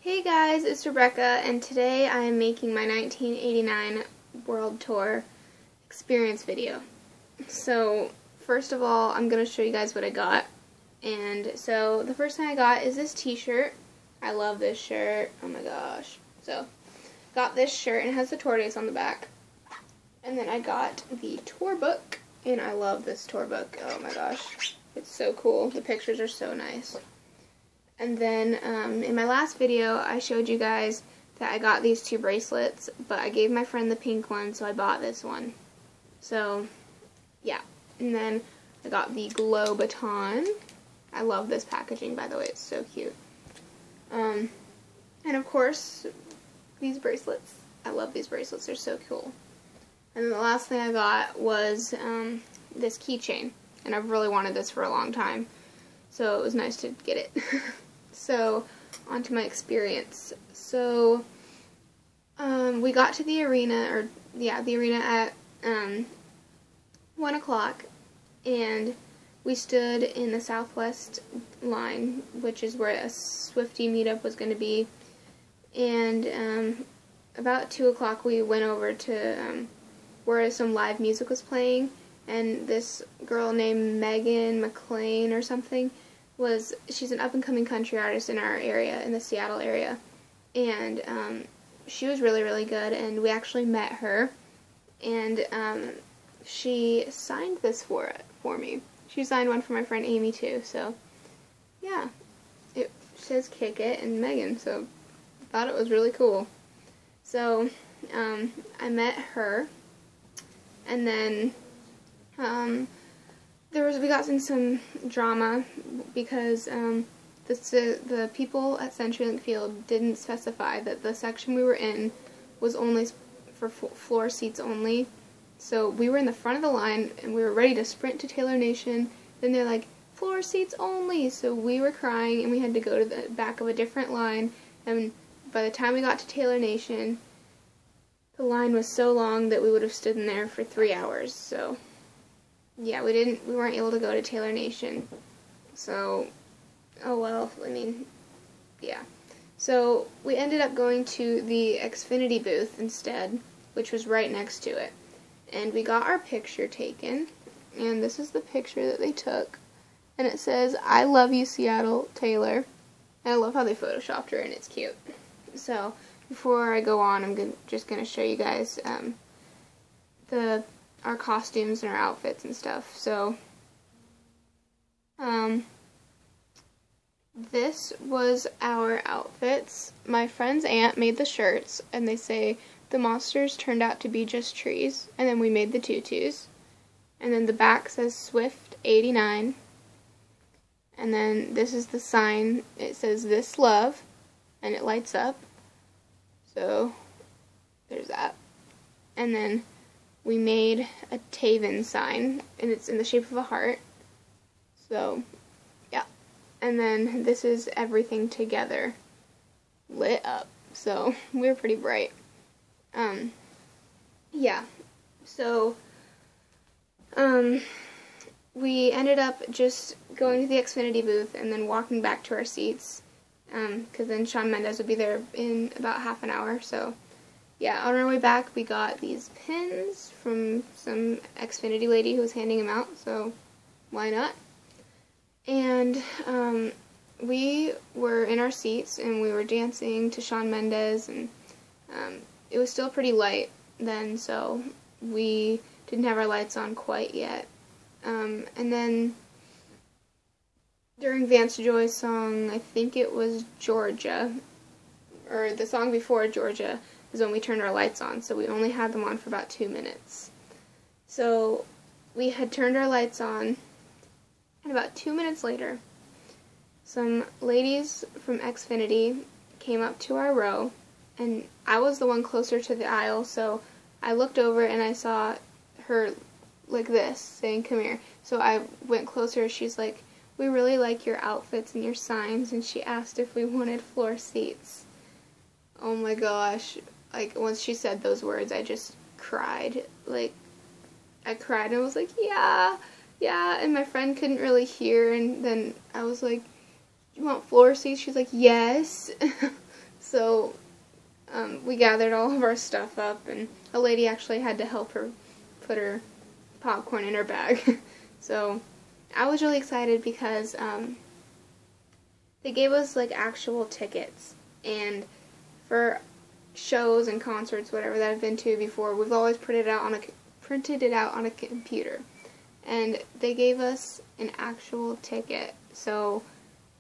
Hey guys, it's Rebecca, and today I am making my 1989 World Tour experience video. So, first of all, I'm going to show you guys what I got. And so, the first thing I got is this t-shirt. I love this shirt. Oh my gosh. So, got this shirt, and it has the tour dates on the back. And then I got the tour book, and I love this tour book. Oh my gosh. It's so cool. The pictures are so nice. And then in my last video, I showed you guys that I got these two bracelets, but I gave my friend the pink one, so I bought this one. So, yeah. And then I got the glow baton. I love this packaging, by the way. It's so cute. And of course, these bracelets. I love these bracelets. They're so cool. And then the last thing I got was this keychain. And I've really wanted this for a long time. So it was nice to get it. So, on to my experience. So, we got to the arena, the arena at 1 o'clock, and we stood in the southwest line, which is where a Swiftie meetup was going to be, and about 2 o'clock we went over to where some live music was playing, and this girl named Megan McLean or something, she's an up-and-coming country artist in our area, in the Seattle area, and she was really, really good, and we actually met her, and she signed this for me. She signed one for my friend Amy, too, so, yeah, it says Kick It and Megan, so I thought it was really cool. So, I met her, and then, we got in some drama because the people at CenturyLink Field didn't specify that the section we were in was only for floor seats only. So we were in the front of the line and we were ready to sprint to Taylor Nation. Then they're like, floor seats only. So we were crying and we had to go to the back of a different line. And by the time we got to Taylor Nation, the line was so long that we would have stood in there for 3 hours. So yeah, we weren't able to go to Taylor Nation. So, oh well, I mean, yeah. So, we ended up going to the Xfinity booth instead, which was right next to it. And we got our picture taken, and this is the picture that they took. And it says, "I love you, Seattle, Taylor." And I love how they photoshopped her, and it's cute. So, before I go on, I'm just going to show you guys our costumes and our outfits and stuff. So, this was our outfits. My friend's aunt made the shirts, and they say the monsters turned out to be just trees, and then we made the tutus. And then the back says Swift 89. And then this is the sign. It says "This Love," and it lights up. So, there's that. And then we made a Taven sign, and it's in the shape of a heart. So, yeah. And then this is everything together lit up. So, we were pretty bright. Yeah. So, we ended up just going to the Xfinity booth and then walking back to our seats, because then Shawn Mendes would be there in about half an hour, so yeah, on our way back, we got these pins from some Xfinity lady who was handing them out, so why not? And we were in our seats, and we were dancing to Shawn Mendes, and it was still pretty light then, so we didn't have our lights on quite yet. And then during Vance Joy's song, I think it was Georgia, or the song before Georgia, is when we turned our lights on, so we only had them on for about 2 minutes. So we had turned our lights on, and about 2 minutes later, some ladies from Xfinity came up to our row, and I was the one closer to the aisle, so I looked over and I saw her like this, saying, "Come here." So I went closer. She's like, "We really like your outfits and your signs," and she asked if we wanted floor seats. Oh my gosh. Like, once she said those words, I just cried. Like, I cried and I was like, yeah, and my friend couldn't really hear, and then I was like, "You want floor seats?" She's like, "Yes." So we gathered all of our stuff up, and a lady actually had to help her put her popcorn in her bag. So I was really excited because they gave us like actual tickets, and for shows and concerts, whatever that I've been to before, we've always printed it out on a computer, and they gave us an actual ticket. So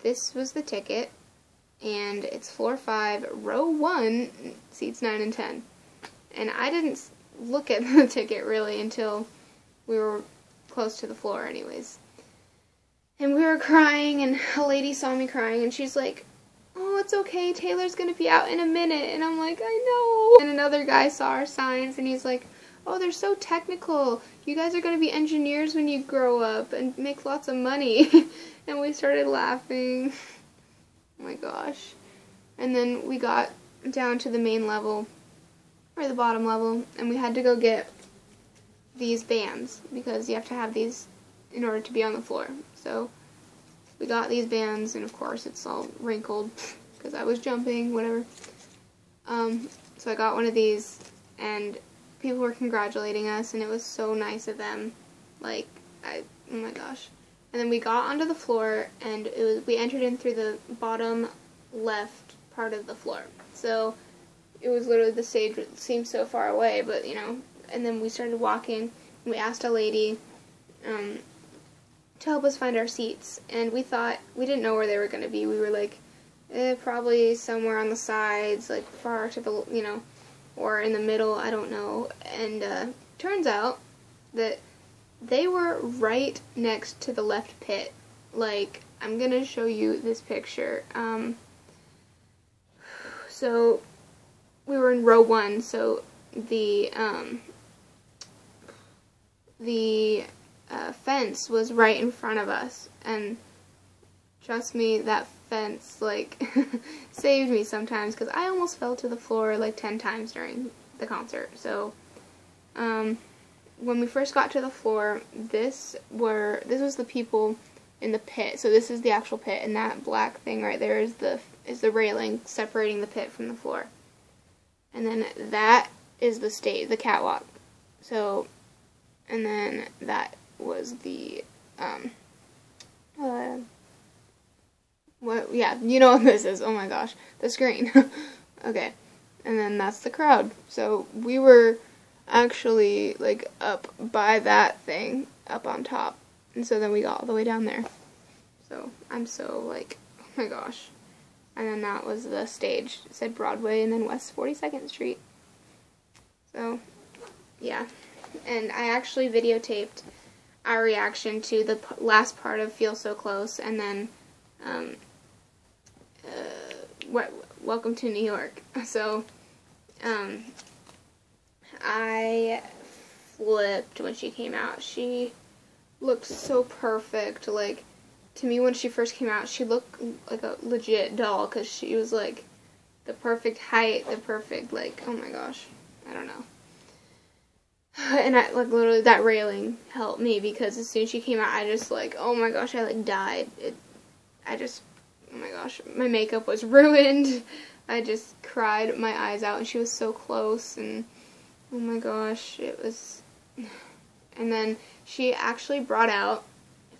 this was the ticket, and it's floor 5, row 1, seats 9 and 10. And I didn't look at the ticket really until we were close to the floor anyways. And we were crying, and a lady saw me crying, and she's like, "Oh, it's okay, Taylor's gonna be out in a minute." And I'm like, "I know." And another guy saw our signs, and he's like, "Oh, they're so technical. You guys are gonna be engineers when you grow up and make lots of money." And we started laughing. Oh my gosh. And then we got down to the main level, or the bottom level, and we had to go get these bands, because you have to have these in order to be on the floor. So we got these bands, and of course it's all wrinkled because I was jumping, whatever. So I got one of these, and people were congratulating us, and it was so nice of them. Like, oh my gosh. And then we got onto the floor, and we entered in through the bottom left part of the floor. So it was literally, the stage seemed so far away, but you know. And then we started walking, and we asked a lady to help us find our seats, and we didn't know where they were going to be. We were like, probably somewhere on the sides, like far to the, you know, or in the middle, I don't know. And turns out that they were right next to the left pit. Like, I'm going to show you this picture. So we were in row 1, so the fence was right in front of us, and trust me, that fence, like, saved me sometimes, because I almost fell to the floor, like, 10 times during the concert. So, when we first got to the floor, this was the people in the pit. So this is the actual pit, and that black thing right there is the railing separating the pit from the floor. And then that is the stage, the catwalk. So, and then that was the, yeah, you know what this is, oh my gosh, the screen. Okay, and then that's the crowd. So we were actually, like, up by that thing, up on top, and so then we got all the way down there. So, I'm so, like, oh my gosh. And then that was the stage. It said Broadway and then West 42nd Street. So, yeah. And I actually videotaped our reaction to the last part of Feel So Close, and then Welcome to New York. So I flipped when she came out. She looked so perfect. Like, to me, when she first came out, she looked like a legit doll, because she was like the perfect height, the perfect, like, oh my gosh, I don't know. And I, like, literally, that railing helped me, because as soon as she came out, I just, like, oh my gosh, I, like, died. Oh my gosh, my makeup was ruined. I just cried my eyes out, and she was so close, and oh my gosh, it was. And then she actually brought out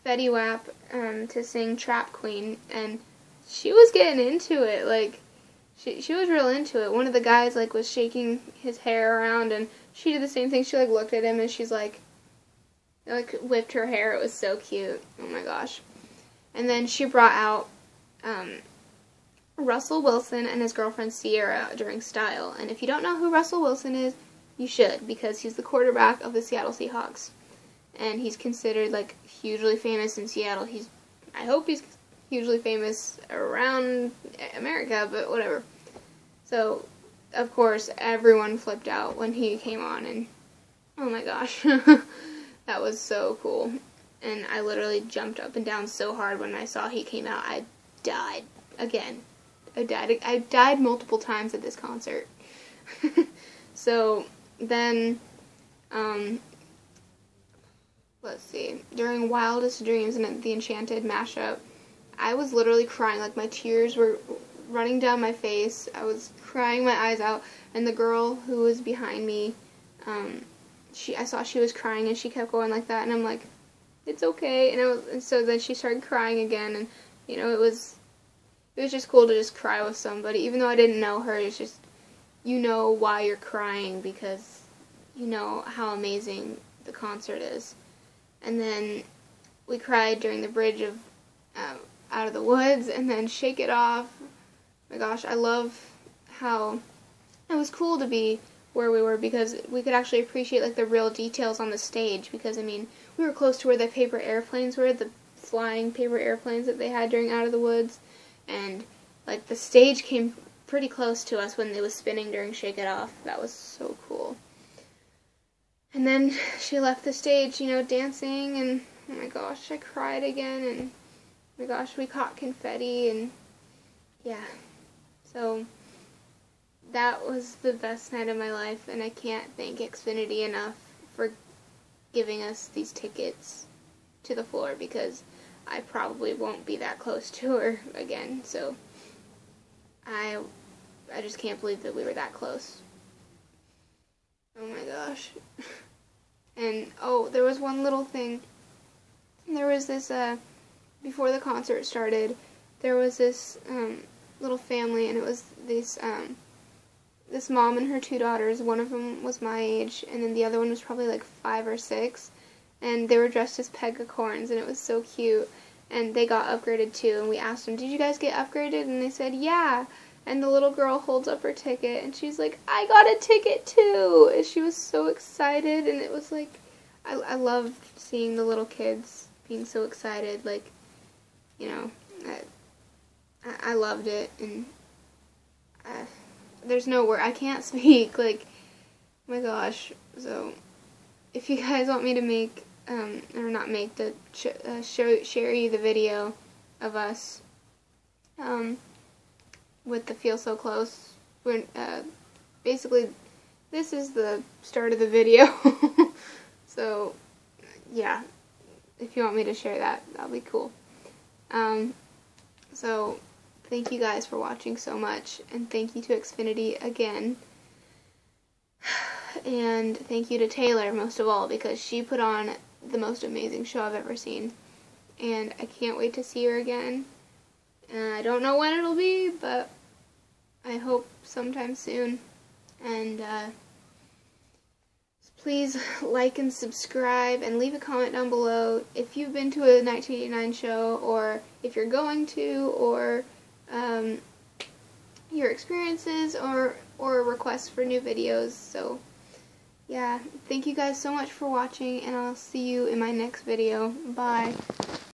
Fetty Wap to sing Trap Queen, and she was getting into it. Like, she was real into it. One of the guys, like, was shaking his hair around, and she did the same thing. She, like, looked at him, and she's like whipped her hair. It was so cute. Oh my gosh. And then she brought out Russell Wilson and his girlfriend Sierra during Style. And if you don't know who Russell Wilson is, you should, because he's the quarterback of the Seattle Seahawks. And he's considered, like, hugely famous in Seattle. I hope he's hugely famous around America, but whatever. So, of course, everyone flipped out when he came on, and oh my gosh, that was so cool. And I literally jumped up and down so hard when I saw he came out. I died again. I died multiple times at this concert. So then, let's see, during Wildest Dreams and the Enchanted mashup, I was literally crying. Like, my tears were running down my face. I was crying my eyes out, and the girl who was behind me, I saw she was crying, and she kept going like that, and I'm like, it's okay. And so then she started crying again, and you know, it was just cool to just cry with somebody, even though I didn't know her. It's just, you know why you're crying, because you know how amazing the concert is. And then we cried during the bridge of Out of the Woods, and then Shake It Off. Oh my gosh, I love how it was cool to be where we were, because we could actually appreciate like the real details on the stage, because I mean, we were close to where the paper airplanes were, the flying paper airplanes that they had during Out of the Woods, and like the stage came pretty close to us when it was spinning during Shake It Off. That was so cool. And then she left the stage, you know, dancing, and oh my gosh, I cried again, and oh my gosh, we caught confetti, and yeah. So that was the best night of my life, and I can't thank Xfinity enough for giving us these tickets to the floor, because I probably won't be that close to her again. So I just can't believe that we were that close. Oh my gosh. And oh, there was one little thing. There was this before the concert started, there was this little family, and it was this mom and her two daughters. One of them was my age, and then the other one was probably like 5 or 6, and they were dressed as Pegacorns, and it was so cute. And they got upgraded too, and we asked them, did you guys get upgraded? And they said, yeah. And the little girl holds up her ticket, and she's like, I got a ticket too! And she was so excited, and it was like, I loved seeing the little kids being so excited. Like, you know, I loved it, and there's no word, I can't speak, like, oh my gosh. So, if you guys want me to make, or not make, to share you the video of us, with the Feel So Close, when, basically, this is the start of the video. So, yeah, if you want me to share that, that'll be cool. So, thank you guys for watching so much, and thank you to Xfinity again. And thank you to Taylor, most of all, because she put on the most amazing show I've ever seen. And I can't wait to see her again. I don't know when it'll be, but I hope sometime soon. And please like and subscribe, and leave a comment down below if you've been to a 1989 show, or if you're going to, or your experiences, or requests for new videos. So yeah, thank you guys so much for watching, and I'll see you in my next video. Bye.